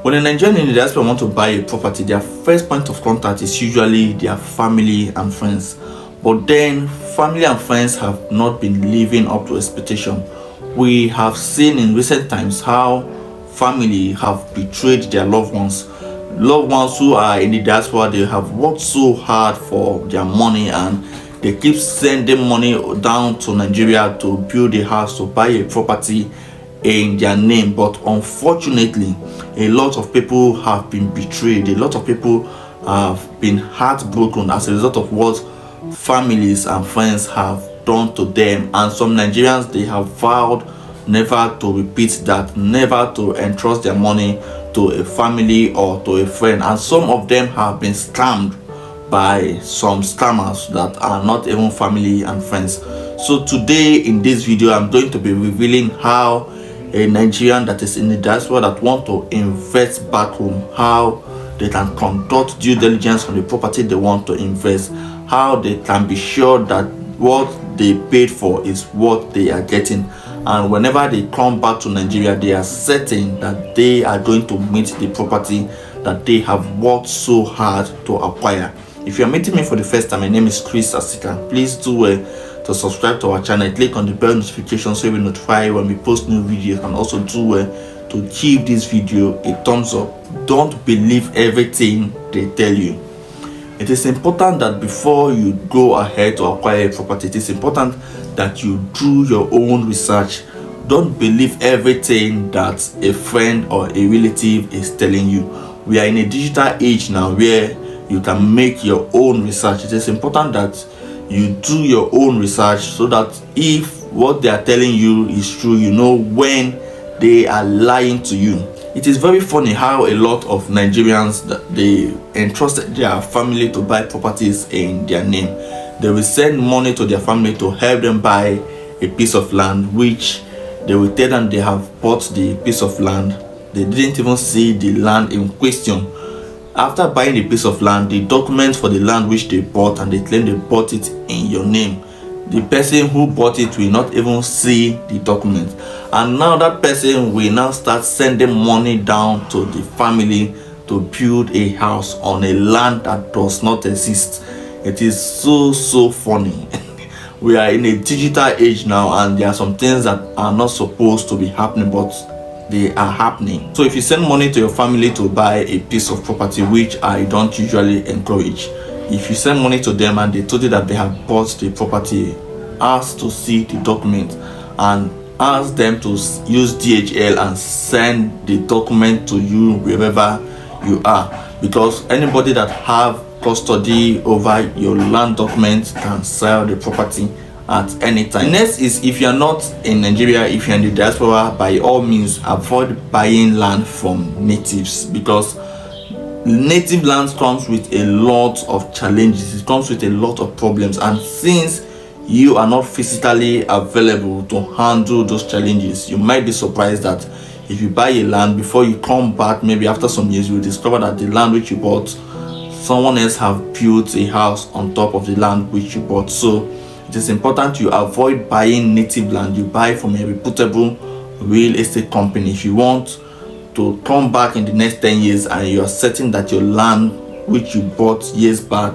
When a Nigerian in the diaspora want to buy a property, their first point of contact is usually their family and friends. But then, family and friends have not been living up to expectation. We have seen in recent times how family have betrayed their loved ones. Loved ones who are in the diaspora, they have worked so hard for their money and they keep sending money down to Nigeria to build a house, to buy a property in their name. But unfortunately, a lot of people have been betrayed. A lot of people have been heartbroken as a result of what families and friends have done to them. And some Nigerians, they have vowed never to repeat that, never to entrust their money to a family or to a friend. And some of them have been scammed by some scammers that are not even family and friends. So today in this video, I'm going to be revealing how a Nigerian that is in the diaspora that want to invest back home, how they can conduct due diligence on the property they want to invest, how they can be sure that what they paid for is what they are getting, and whenever they come back to Nigeria, they are certain that they are going to meet the property that they have worked so hard to acquire. If you are meeting me for the first time, my name is Chris Asika. Please do to subscribe to our channel, click on the bell notification so you'll be notified when we post new videos, and also do to give this video a thumbs up. Don't believe everything they tell you. It is important that before you go ahead to acquire a property, it is important that you do your own research. Don't believe everything that a friend or a relative is telling you. We are in a digital age now where you can make your own research. It is important that you do your own research so that if what they are telling you is true, you know when they are lying to you. It is very funny how a lot of Nigerians, they entrusted their family to buy properties in their name. They will send money to their family to help them buy a piece of land, which they will tell them they have bought the piece of land. They didn't even see the land in question. After buying the piece of land, the documents for the land which they bought, and they claim they bought it in your name, the person who bought it will not even see the document, and now that person will now start sending money down to the family to build a house on a land that does not exist. It is so funny. We are in a digital age now, and there are some things that are not supposed to be happening, but they are happening. So if you send money to your family to buy a piece of property, which I don't usually encourage, if you send money to them and they told you that they have bought the property, ask to see the document and ask them to use DHL and send the document to you wherever you are, because anybody that have custody over your land documents can sell the property at any time. Next is, if you are not in Nigeria, if you're in the diaspora, by all means avoid buying land from natives, because native land comes with a lot of challenges. It comes with a lot of problems, and since you are not physically available to handle those challenges, you might be surprised that if you buy a land, before you come back, maybe after some years, you will discover that the land which you bought, someone else have built a house on top of the land which you bought. So it is important you avoid buying native land. You buy from a reputable real estate company. If you want to come back in the next 10 years and you are certain that your land which you bought years back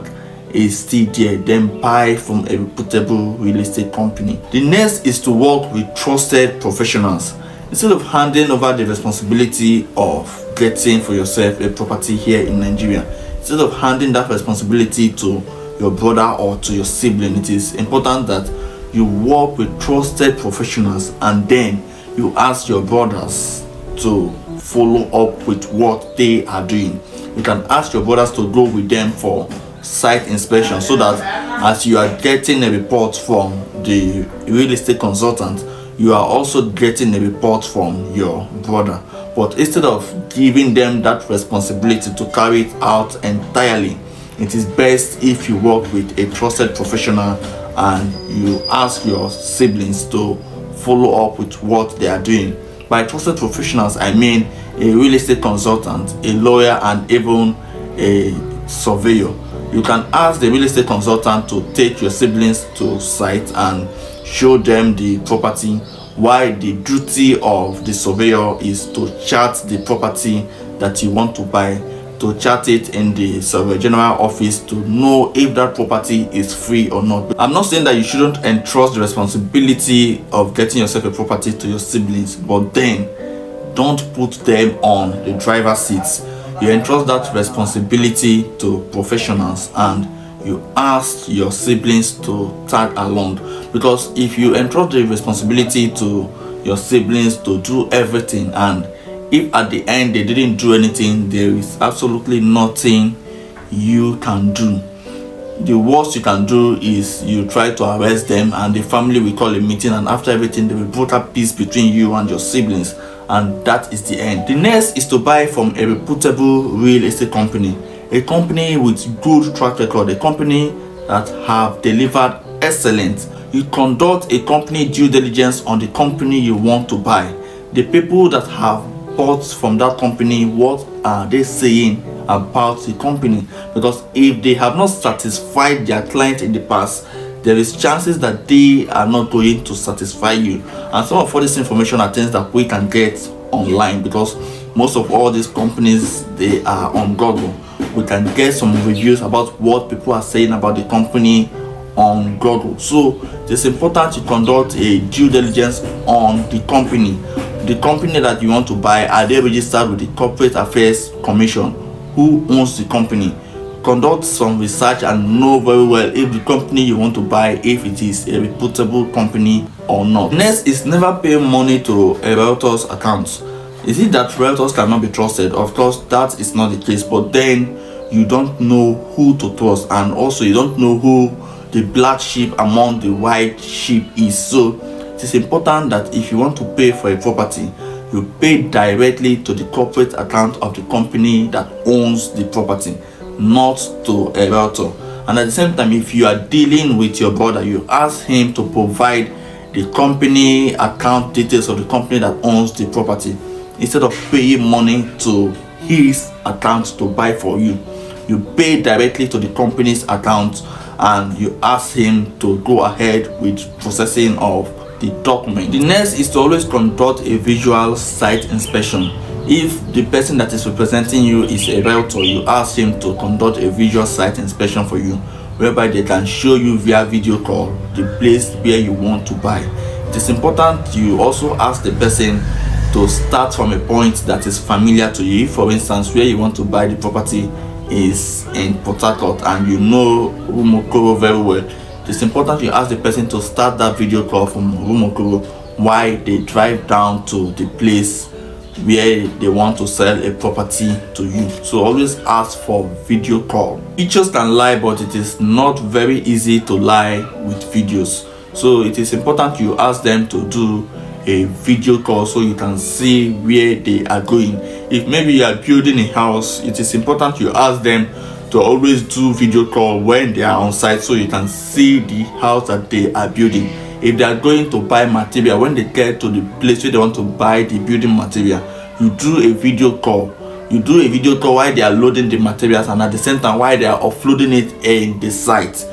is still there, then buy from a reputable real estate company. The next is to work with trusted professionals. Instead of handing over the responsibility of getting for yourself a property here in Nigeria, instead of handing that responsibility to your brother or to your sibling, it is important that you work with trusted professionals, and then you ask your brothers to follow up with what they are doing. You can ask your brothers to go with them for site inspection, so that as you are getting a report from the real estate consultant, you are also getting a report from your brother. But instead of giving them that responsibility to carry it out entirely, it is best if you work with a trusted professional and you ask your siblings to follow up with what they are doing. By trusted professionals, I mean a real estate consultant, a lawyer, and even a surveyor. You can ask the real estate consultant to take your siblings to site and show them the property, while the duty of the surveyor is to chart the property that you want to buy, to chat it in the survey general office to know if that property is free or not. I'm not saying that you shouldn't entrust the responsibility of getting yourself a property to your siblings, but then don't put them on the driver's seats. You entrust that responsibility to professionals and you ask your siblings to tag along, because if you entrust the responsibility to your siblings to do everything, and if at the end they didn't do anything, there is absolutely nothing you can do. The worst you can do is you try to arrest them and the family will call a meeting, and after everything they will put up peace between you and your siblings, and that is the end. The next is to buy from a reputable real estate company, a company with good track record, a company that have delivered excellent. You conduct a company due diligence on the company you want to buy. The people that have bought from that company, what are they saying about the company? Because if they have not satisfied their client in the past, there is chances that they are not going to satisfy you. And some of all this information are things that we can get online, because most of all these companies, they are on Google. We can get some reviews about what people are saying about the company on Google. So it's important to conduct a due diligence on the company. The company that you want to buy, are they registered with the Corporate Affairs Commission? Who owns the company? Conduct some research and know very well if the company you want to buy, if it is a reputable company or not. Next is never pay money to a realtor's account. Is it that realtors cannot be trusted? Of course that is not the case, but then you don't know who to trust, and also you don't know who the black sheep among the white sheep is. So it is important that if you want to pay for a property, you pay directly to the corporate account of the company that owns the property, not to a realtor. And at the same time, if you are dealing with your brother, you ask him to provide the company account details of the company that owns the property, instead of paying money to his account to buy for you. You pay directly to the company's account and you ask him to go ahead with processing of the document. The next is to always conduct a visual site inspection. If the person that is representing you is a realtor, you ask him to conduct a visual site inspection for you, whereby they can show you via video call the place where you want to buy. It is important you also ask the person to start from a point that is familiar to you. For instance, where you want to buy the property is in Port Harcourt and you know Rumokoro very well. It's important you ask the person to start that video call from Rumokoro while they drive down to the place where they want to sell a property to you. So always ask for video call. Pictures can lie, but it is not very easy to lie with videos. So it is important you ask them to do a video call so you can see where they are going. If maybe you are building a house, it is important you ask them to always do video call when they are on site so you can see the house that they are building. If they are going to buy material, when they get to the place where they want to buy the building material, you do a video call. You do a video call while they are loading the materials, and at the same time while they are offloading it in the site.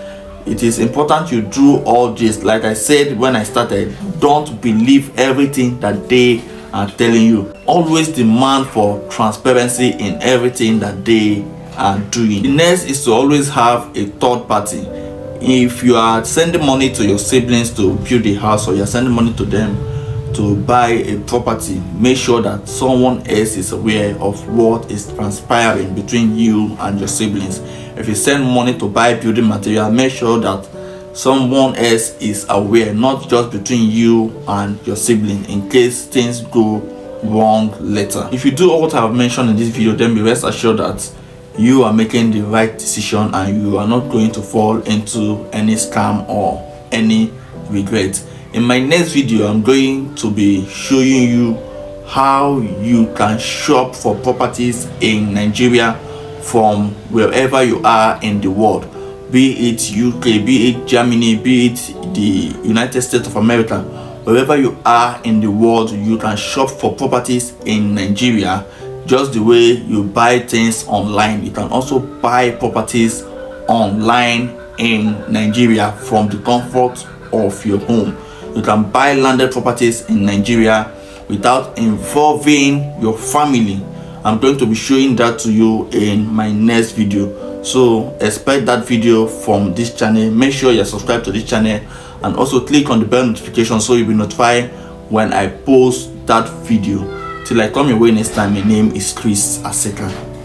It is important you do all this. Like I said when I started, don't believe everything that they are telling you. Always demand for transparency in everything that they are doing. The next is to always have a third party. If you are sending money to your siblings to build a house, or you're sending money to them to buy a property, make sure that someone else is aware of what is transpiring between you and your siblings. If you send money to buy building material, make sure that someone else is aware, not just between you and your sibling, in case things go wrong later. If you do all what I have mentioned in this video, then be rest assured that you are making the right decision and you are not going to fall into any scam or any regret. In my next video, I'm going to be showing you how you can shop for properties in Nigeria from wherever you are in the world, be it UK, be it Germany, be it the United States of America. Wherever you are in the world, you can shop for properties in Nigeria. Just the way you buy things online, you can also buy properties online in Nigeria from the comfort of your home. You can buy landed properties in Nigeria without involving your family, I'm going to be showing that to you in my next video. So expect that video from this channel. Make sure you're subscribed to this channel and also click on the bell notification so you'll be notified when I post that video. Till I come your way next time, my name is Chris Aseka.